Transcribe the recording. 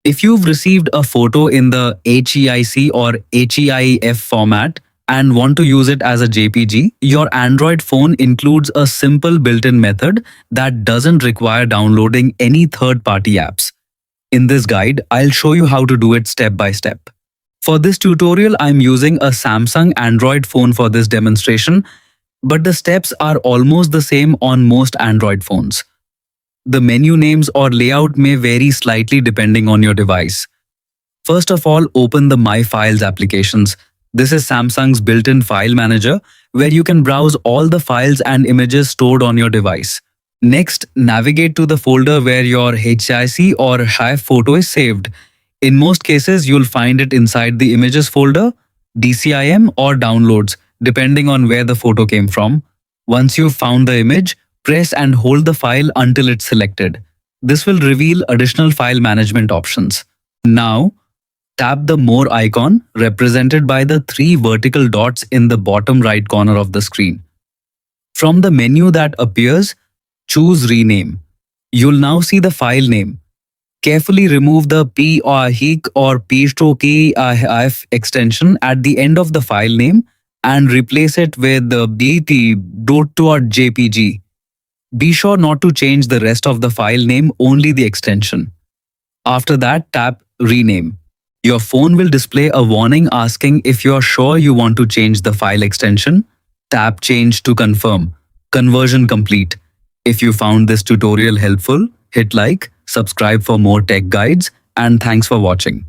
If you've received a photo in the HEIC or HEIF format and want to use it as a JPG, your Android phone includes a simple built-in method that doesn't require downloading any third-party apps. In this guide, I'll show you how to do it step by step. For this tutorial, I'm using a Samsung Android phone for this demonstration, but the steps are almost the same on most Android phones. The menu names or layout may vary slightly depending on your device. First of all, open the My Files applications. This is Samsung's built-in file manager where you can browse all the files and images stored on your device. Next, navigate to the folder where your HEIC or HEIF photo is saved. In most cases, you'll find it inside the Images folder, DCIM or Downloads, depending on where the photo came from. Once you've found the image, press and hold the file until it's selected. This will reveal additional file management options. Now, tap the More icon represented by the 3 vertical dots in the bottom right corner of the screen. From the menu that appears, choose Rename. You'll now see the file name. Carefully remove the P or HEIC or P/HEIF extension at the end of the file name and replace it with the .jpg. Be sure not to change the rest of the file name, only the extension. After that, tap Rename. Your phone will display a warning asking if you are sure you want to change the file extension. Tap Change to confirm. Conversion complete. If you found this tutorial helpful, hit like, subscribe for more tech guides, and thanks for watching.